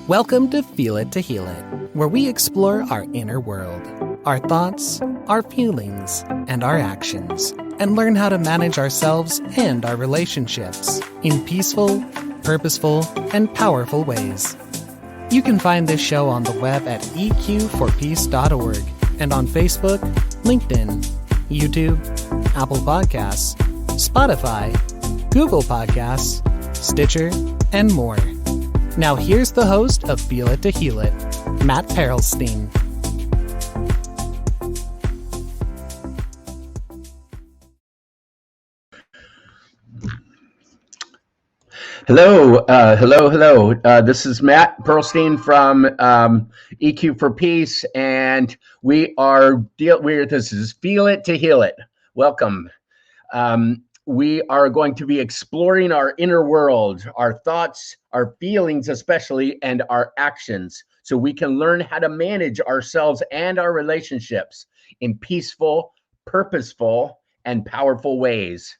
Welcome to Feel It to Heal It, where we explore our inner world, our thoughts, our feelings, and our actions, and learn how to manage ourselves and our relationships in peaceful, purposeful, and powerful ways. You can find this show on the web at eqforpeace.org and on Facebook, LinkedIn, YouTube, Apple Podcasts, Spotify, Google Podcasts, Stitcher, and more. Now here's the host of Feel It to Heal It, Matt Perlstein. Hello. This is Matt Perlstein from EQ for Peace, and this is Feel It to Heal It. Welcome. We are going to be exploring our inner world, our thoughts, our feelings especially, and our actions, so we can learn how to manage ourselves and our relationships in peaceful, purposeful, and powerful ways.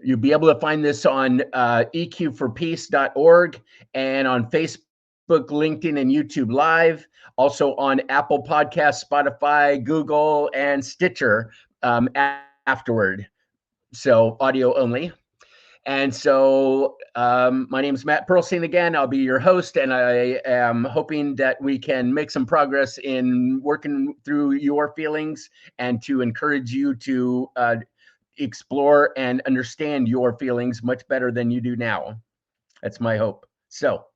You'll be able to find this on eqforpeace.org and on Facebook, LinkedIn, and YouTube Live. Also on Apple Podcasts, Spotify, Google, and Stitcher afterward. So audio only. And so my name is Matt Perlstein again. I'll be your host, and I am hoping that we can make some progress in working through your feelings and to encourage you to explore and understand your feelings much better than you do now. That's my hope. So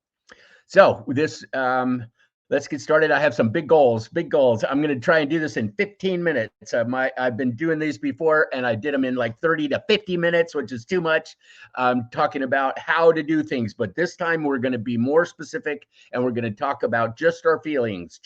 this let's get started. I have some big goals. I'm going to try and do this in 15 minutes. I've been doing these before, and I did them in like 30 to 50 minutes, which is too much. Talking about how to do things, but this time we're going to be more specific, and we're going to talk about just our feelings,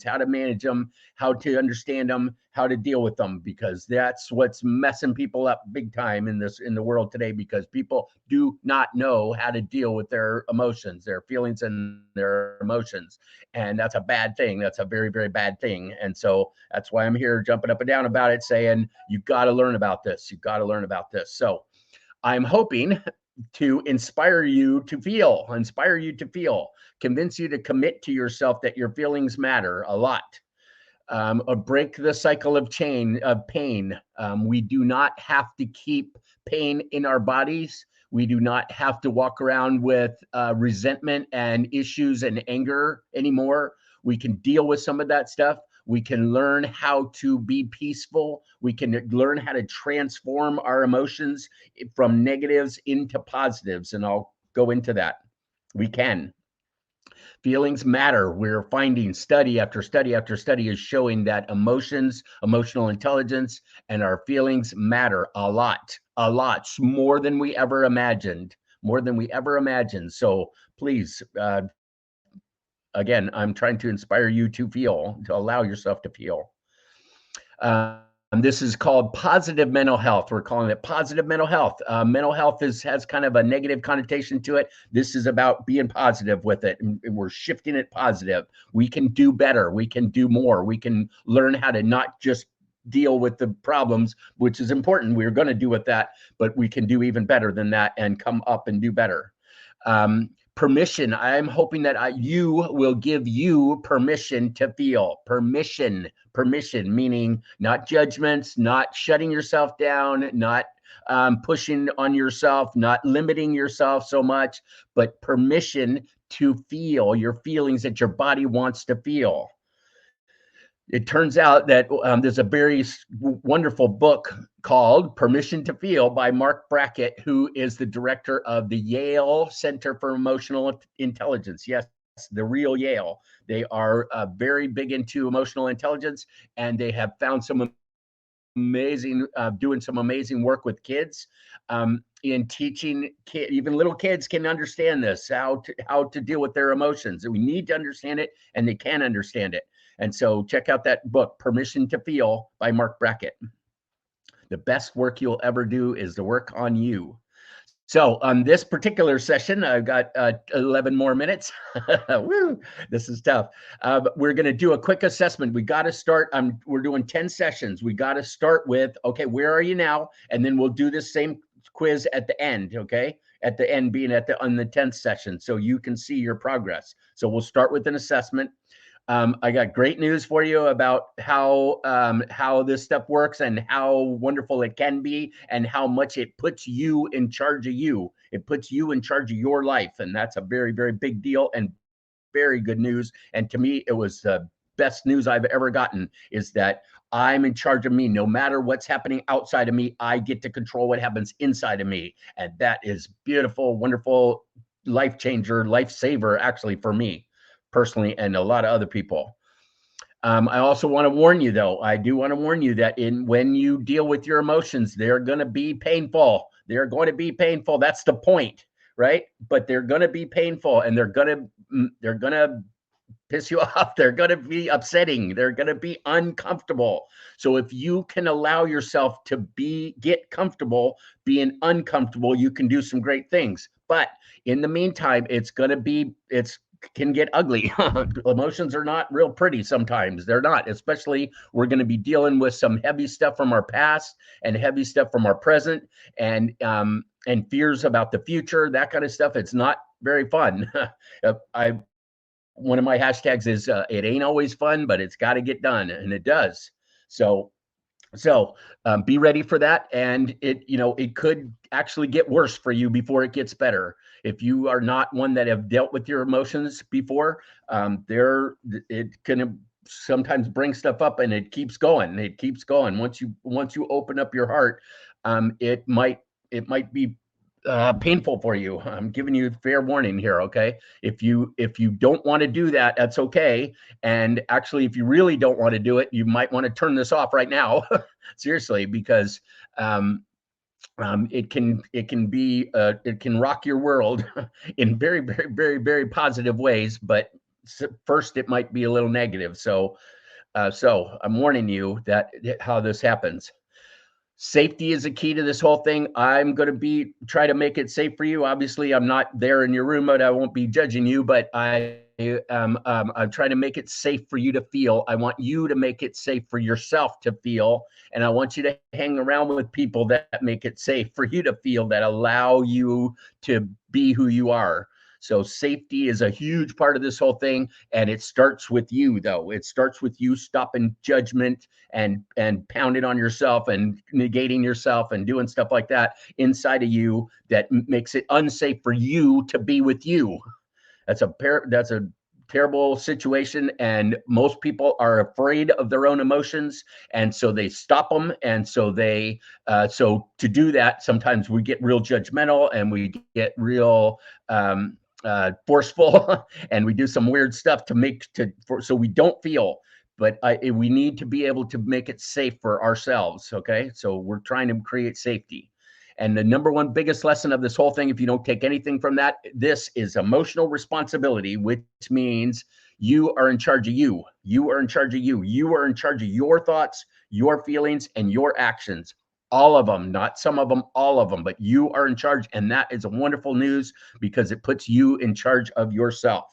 how to manage them, how to understand them, how to deal with them, because that's what's messing people up big time in the world today, because people do not know how to deal with their emotions, their feelings, and their emotions. And that's a bad thing. That's a very, very bad thing. And so that's why I'm here jumping up and down about it, saying, you've got to learn about this. So I'm hoping to inspire you to feel, convince you to commit to yourself that your feelings matter a lot. Or break the cycle of pain. We do not have to keep pain in our bodies. We do not have to walk around with resentment and issues and anger anymore. We can deal with some of that stuff. We can learn how to be peaceful. We can learn how to transform our emotions from negatives into positives, and I'll go into that. We can. Feelings matter. We're finding study after study after study is showing that emotions, emotional intelligence, and our feelings matter a lot, more than we ever imagined. So please, again, I'm trying to inspire you to feel, to allow yourself to feel. This is called positive mental health. We're calling it positive mental health. Mental health has kind of a negative connotation to it. This is about being positive with it. And we're shifting it positive. We can do better. We can do more. We can learn how to not just deal with the problems, which is important. We're going to do with that, but we can do even better than that and come up and do better. Permission. I'm hoping that you will give you permission to feel. Permission, meaning not judgments, not shutting yourself down, not pushing on yourself, not limiting yourself so much, but permission to feel your feelings that your body wants to feel. It turns out that there's a very wonderful book called Permission to Feel by Mark Brackett, who is the director of the Yale Center for Emotional Intelligence. Yes, the real Yale. They are very big into emotional intelligence, and they have found some doing some amazing work with kids in teaching even little kids can understand this, how to deal with their emotions. We need to understand it, and they can understand it. And so check out that book, Permission to Feel by Mark Brackett. The best work you'll ever do is the work on you. So on this particular session, I've got 11 more minutes. Woo, this is tough. We're going to do a quick assessment. We got to start. We're doing 10 sessions. We got to start with, okay, where are you now? And then we'll do this same quiz at the end, okay? at the end being on the 10th session, so you can see your progress. So we'll start with an assessment. I got great news for you about how this stuff works and how wonderful it can be and how much it puts you in charge of you. It puts you in charge of your life, and that's a very, very big deal and very good news. And to me, it was the best news I've ever gotten, is that I'm in charge of me. No matter what's happening outside of me, I get to control what happens inside of me. And that is beautiful, wonderful, life changer, lifesaver, actually, for me personally and a lot of other people. I also want to warn you, though. I do want to warn you that when you deal with your emotions, they're going to be painful. They're going to be painful. That's the point, right? But they're going to be painful, and they're going to piss you off. They're going to be upsetting. They're going to be uncomfortable. So if you can allow yourself to get comfortable being uncomfortable, you can do some great things. But in the meantime, it's can get ugly. Emotions are not real pretty sometimes. They're not, especially we're going to be dealing with some heavy stuff from our past and heavy stuff from our present, and fears about the future, that kind of stuff. It's not very fun. One of my hashtags is it ain't always fun, but it's got to get done, and it does. So be ready for that. And it could actually get worse for you before it gets better. If you are not one that have dealt with your emotions before, it can sometimes bring stuff up, and it keeps going. It keeps going. Once you open up your heart, it might be painful for you. I'm giving you fair warning here. Okay. If you don't want to do that, that's okay. And actually, if you really don't want to do it, you might want to turn this off right now. Seriously, because it can rock your world in very, very, very, very positive ways. But first, it might be a little negative. So I'm warning you that how this happens. Safety is a key to this whole thing. I'm going to try to make it safe for you. Obviously, I'm not there in your room, but I won't be judging you. But I'm trying to make it safe for you to feel. I want you to make it safe for yourself to feel, and I want you to hang around with people that make it safe for you to feel, that allow you to be who you are. So safety is a huge part of this whole thing, and it starts with you, though. It starts with you stopping judgment and pounding on yourself and negating yourself and doing stuff like that inside of you that makes it unsafe for you to be with you. That's a terrible situation, and most people are afraid of their own emotions, and so they stop them. And so to do that, sometimes we get real judgmental, and we get real forceful, and we do some weird stuff so we don't feel. But we need to be able to make it safe for ourselves. Okay, so we're trying to create safety. And the number one biggest lesson of this whole thing, if you don't take anything from that, this is emotional responsibility, which means you are in charge of you. You are in charge of you. You are in charge of your thoughts, your feelings, and your actions. All of them, not some of them, all of them, but you are in charge. And that is a wonderful news, because it puts you in charge of yourself.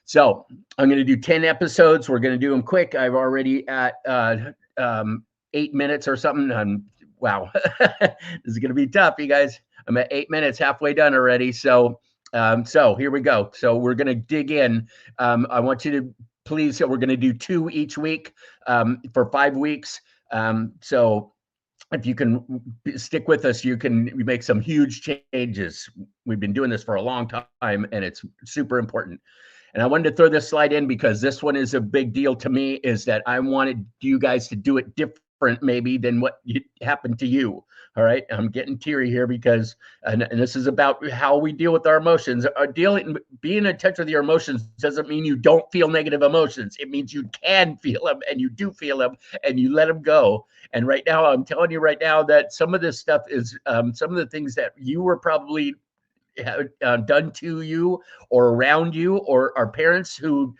So I'm going to do 10 episodes. We're going to do them quick. I'm already at 8 minutes or something. Wow, this is going to be tough, you guys. I'm at 8 minutes, halfway done already. So here we go. So we're going to dig in. I want you to please, we're going to do 2 each week for 5 weeks. So if you can stick with us, you can make some huge changes. We've been doing this for a long time, and it's super important. And I wanted to throw this slide in because this one is a big deal to me, is that I wanted you guys to do it different maybe than what happened to you. All right. I'm getting teary here because, and this is about how we deal with our emotions. Being in touch with your emotions doesn't mean you don't feel negative emotions. It means you can feel them, and you do feel them, and you let them go. And right now, I'm telling you right now that some of this stuff is some of the things that you were probably done to you or around you, or our parents who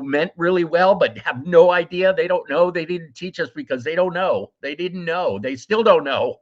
meant really well but have no idea. They don't know. They didn't teach us because they don't know. They didn't know. They still don't know.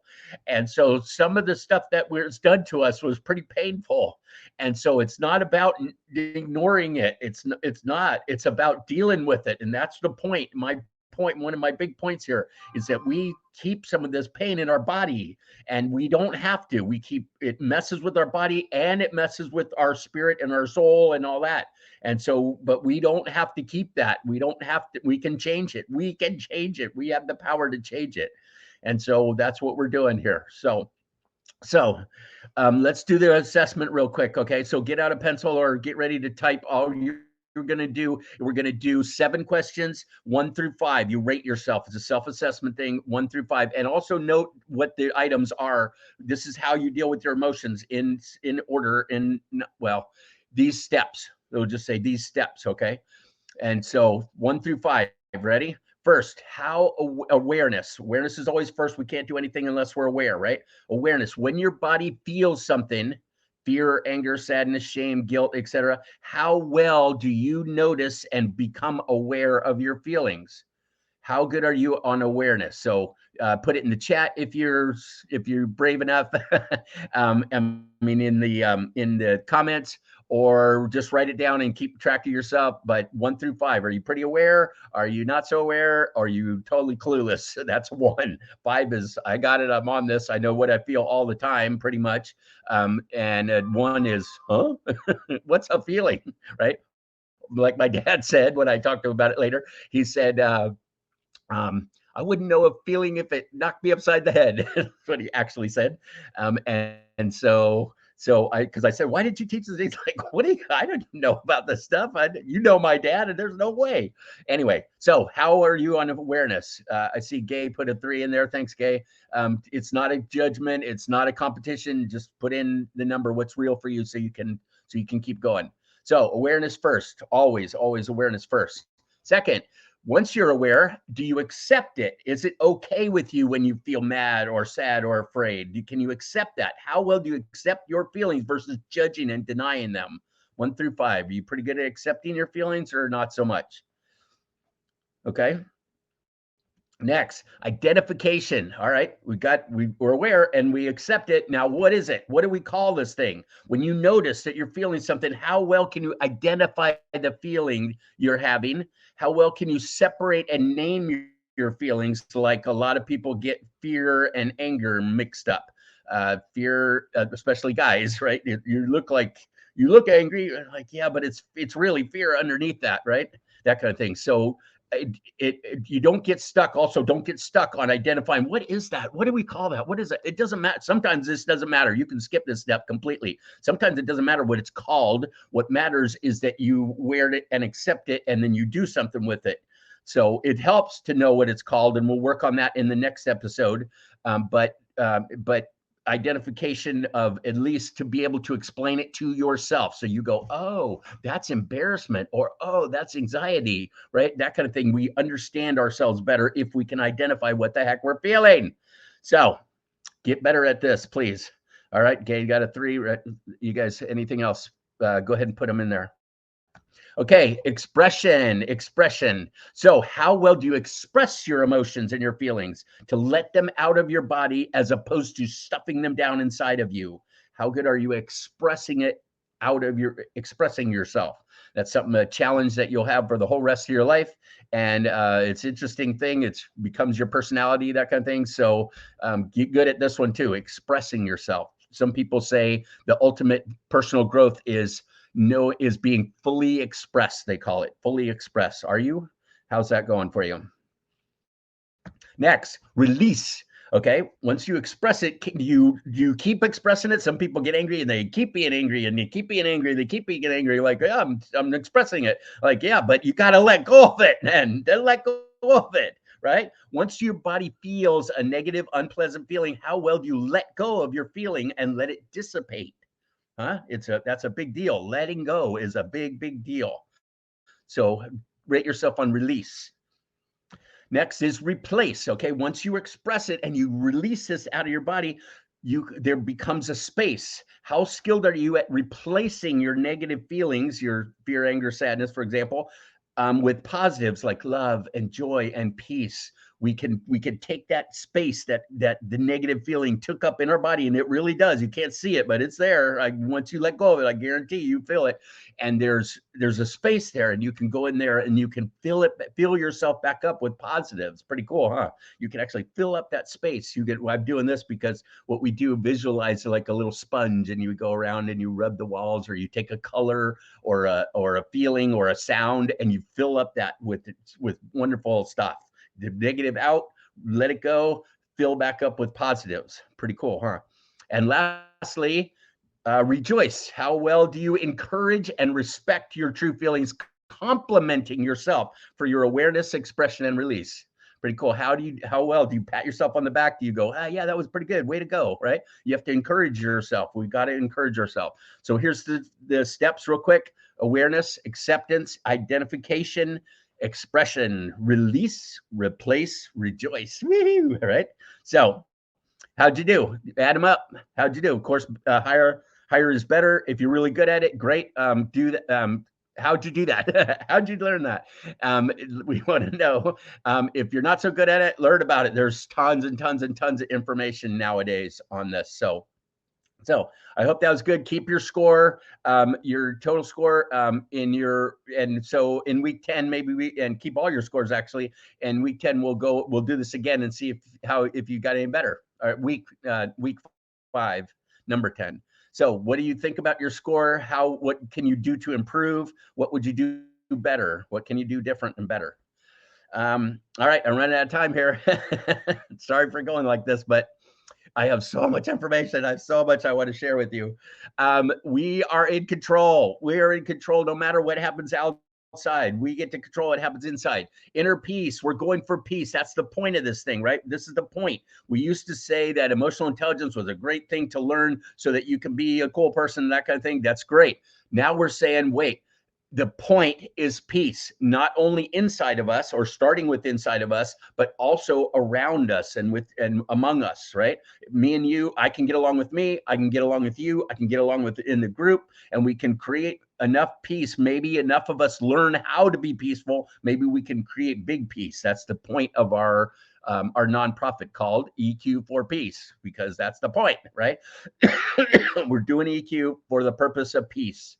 And so some of the stuff that was done to us was pretty painful. And so it's not about ignoring it. It's not. It's about dealing with it. And that's the point. My point, one of my big points here is that we keep some of this pain in our body, and we don't have to. We keep it messes with our body, and it messes with our spirit and our soul and all that. And so, but we don't have to keep that. We don't have to, we can change it. We can change it. We have the power to change it. And so that's what we're doing here. So let's do the assessment real quick. Okay. So get out a pencil or get ready to type all you're going to do. We're going to do 7 questions, 1 through 5. You rate yourself. It's a self-assessment thing, 1 through 5. And also note what the items are. This is how you deal with your emotions in order, well, these steps. They'll just say these steps. Okay. And so 1 through 5, ready? First, how awareness. Awareness is always first. We can't do anything unless we're aware, right? Awareness. When your body feels something, fear, anger, sadness, shame, guilt, etc., how well do you notice and become aware of your feelings? How good are you on awareness? So put it in the chat if you're brave enough. I mean in the comments, or just write it down and keep track of yourself. But 1 through 5, are you pretty aware? Are you not so aware? Are you totally clueless? That's 1. 5 is I got it. I'm on this. I know what I feel all the time, pretty much. And 1 is, huh? What's a feeling, right? Like my dad said when I talked to him about it later, he said, I wouldn't know a feeling if it knocked me upside the head. That's what he actually said. And so because I said, why did you teach this? He's like, what do you, I don't know about this stuff. You know my dad, and there's no way. Anyway, so how are you on awareness? I see Gay put a 3 in there. Thanks, Gay. It's not a judgment. It's not a competition. Just put in the number, what's real for you, so you can keep going. So awareness first, always awareness first. Second, once you're aware, do you accept it? Is it okay with you when you feel mad or sad or afraid? Can you accept that? How well do you accept your feelings versus judging and denying them? 1 through 5. Are you pretty good at accepting your feelings or not so much? Okay. Next, identification. All right, we're aware and we accept it. Now, what is it? What do we call this thing? When you notice that you're feeling something, how well can you identify the feeling you're having? How well can you separate and name your feelings? Like a lot of people get fear and anger mixed up. Fear, especially guys, right? You look angry, like, yeah, but it's really fear underneath that, right? That kind of thing. So you don't get stuck. Also, don't get stuck on identifying what is that? What do we call that? What is it? It doesn't matter. Sometimes this doesn't matter. You can skip this step completely. Sometimes it doesn't matter what it's called. What matters is that you wear it and accept it, and then you do something with it. So it helps to know what it's called, and we'll work on that in the next episode. But identification of, at least to be able to explain it to yourself. So you go, oh, that's embarrassment, or, oh, that's anxiety, right? That kind of thing. We understand ourselves better if we can identify what the heck we're feeling. So get better at this, please. All right, Gay, you got a 3. Right? You guys, anything else? Go ahead and put them in there. Okay, expression. So how well do you express your emotions and your feelings to let them out of your body as opposed to stuffing them down inside of you? How good are you expressing yourself? That's a challenge that you'll have for the whole rest of your life. And it's an interesting thing. It becomes your personality, that kind of thing. So get good at this one too, expressing yourself. Some people say the ultimate personal growth is being fully expressed. They call it fully expressed. Are you? How's that going for you? Next, release. Okay, once you express it, you keep expressing it. Some people get angry and they keep being angry, and they keep being angry. They keep being angry. Like, yeah, I'm expressing it. Like, yeah, but you got to let go of it, man. Then let go of it, right? Once your body feels a negative, unpleasant feeling, how well do you let go of your feeling and let it dissipate? Huh? That's a big deal. Letting go is a big deal. So rate yourself on release. Next is replace. Okay, once you express it and you release this out of your body, there becomes a space. How skilled are you at replacing your negative feelings, your fear, anger, sadness, for example, with positives like love and joy and peace? we can take that space that the negative feeling took up in our body, and it really does. You can't see it, but it's there. Like once you let go of it, I guarantee you feel it. And there's a space there, and you can go in there and you can fill yourself back up with positives. Pretty cool, huh? You can actually fill up that space. I'm doing this because what we do, visualize like a little sponge, and you go around and you rub the walls, or you take a color or a feeling or a sound, and you fill up that with wonderful stuff. The negative out, let it go, fill back up with positives. Pretty cool, huh? And lastly, rejoice. How well do you encourage and respect your true feelings, complimenting yourself for your awareness, expression, and release? Pretty cool. How well do you pat yourself on the back? Do you go, yeah, that was pretty good, way to go, right? You have to encourage yourself. We've got to encourage ourselves. So here's the steps real quick: awareness, acceptance, identification, expression, release, replace, rejoice. Woo-hoo, right? So how'd you do? Add them up. How'd you do? Of course, higher is better. If you're really good at it, great. Do that. How'd you do that? How'd you learn that? We want to know. If you're not so good at it, learn about it. There's tons and tons and tons of information nowadays on this. So I hope that was good. Keep your score, your total score, so in week 10, and keep all your scores actually. And week 10, we'll do this again and see if you got any better. All right, week 5, number 10. So what do you think about your score? What can you do to improve? What would you do better? What can you do different and better? All right, I'm running out of time here. Sorry for going like this, but I have so much information. I have so much I want to share with you. We are in control. We are in control no matter what happens outside. We get to control what happens inside. Inner peace. We're going for peace. That's the point of this thing, right? This is the point. We used to say that emotional intelligence was a great thing to learn so that you can be a cool person, that kind of thing. That's great. Now we're saying, wait, the point is peace, not only inside of us or starting with inside of us, but also around us and among us, right? Me and you, I can get along with me. I can get along with you. I can get along with in the group, and we can create enough peace. Maybe enough of us learn how to be peaceful. Maybe we can create big peace. That's the point of our nonprofit called EQ for Peace, because that's the point, right? We're doing EQ for the purpose of peace.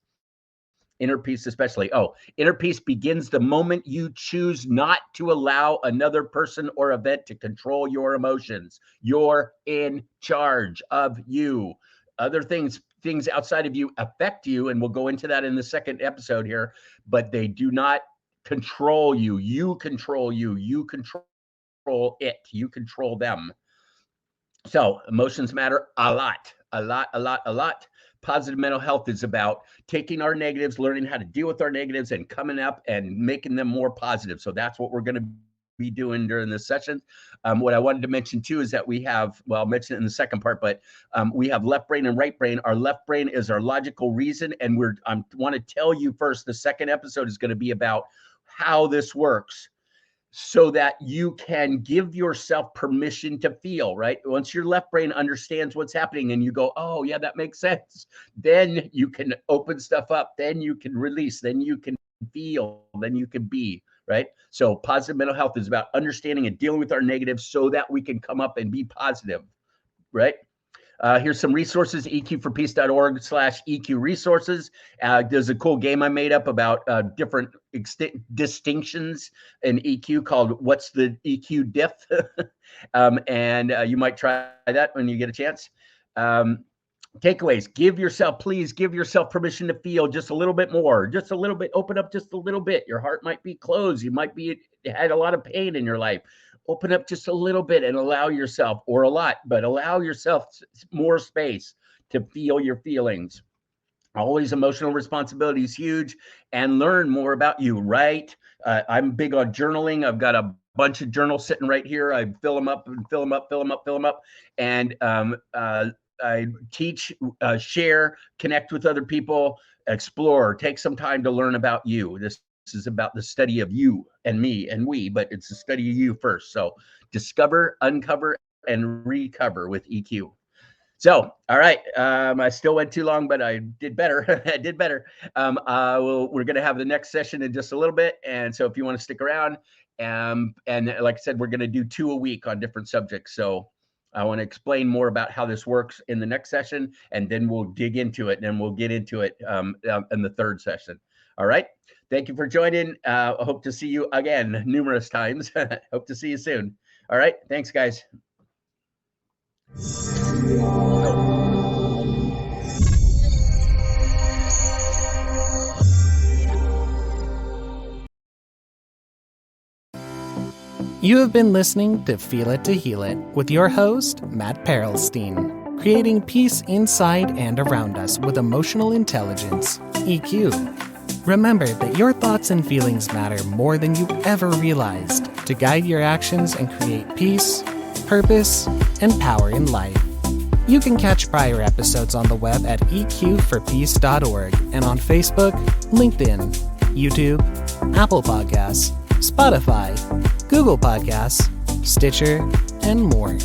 Inner peace especially. Inner peace begins the moment you choose not to allow another person or event to control your emotions. You're in charge of you. Other things outside of you affect you, and we'll go into that in the second episode here, but they do not control you. You control you. You control it. You control them. So emotions matter a lot, a lot, a lot, a lot. Positive mental health is about taking our negatives, learning how to deal with our negatives, and coming up and making them more positive. So that's what we're going to be doing during this session. What I wanted to mention too is that we have, well, I'll mention it in the second part, but we have left brain and right brain. Our left brain is our logical reason. And I want to tell you first, the second episode is going to be about how this works, so that you can give yourself permission to feel, right? Once your left brain understands what's happening and you go, oh yeah, that makes sense, then you can open stuff up, then you can release, then you can feel, then you can be, right? So positive mental health is about understanding and dealing with our negatives so that we can come up and be positive, right? Here's some resources, eqforpeace.org/EQ resources. There's a cool game I made up about different distinctions in EQ called What's the EQ Diff? And you might try that when you get a chance. Takeaways: please give yourself permission to feel just a little bit more, just a little bit, open up just a little bit. Your heart might be closed. You might be had a lot of pain in your life. Open up just a little bit and allow yourself, or a lot, but allow yourself more space to feel your feelings. Always emotional responsibility is huge, and learn more about you, right? I'm big on journaling. I've got a bunch of journals sitting right here. I fill them up and fill them up, fill them up, fill them up. And I teach, share, connect with other people, explore, take some time to learn about you. This is about the study of you and me and we, but it's a study of you first. So discover, uncover, and recover with EQ. So, all right. I still went too long, but I did better. I did better. We're going to have the next session in just a little bit. And so if you want to stick around, and like I said, we're going to do 2 a week on different subjects. So I want to explain more about how this works in the next session, and then we'll dig into it, and then we'll get into it in the third session. All right. Thank you for joining. I hope to see you again numerous times. Hope to see you soon. All right. Thanks, guys. You have been listening to Feel It to Heal It with your host, Matt Perelstein, creating peace inside and around us with emotional intelligence, EQ. Remember that your thoughts and feelings matter more than you ever realized to guide your actions and create peace, purpose, and power in life. You can catch prior episodes on the web at eqforpeace.org and on Facebook, LinkedIn, YouTube, Apple Podcasts, Spotify, Google Podcasts, Stitcher, and more.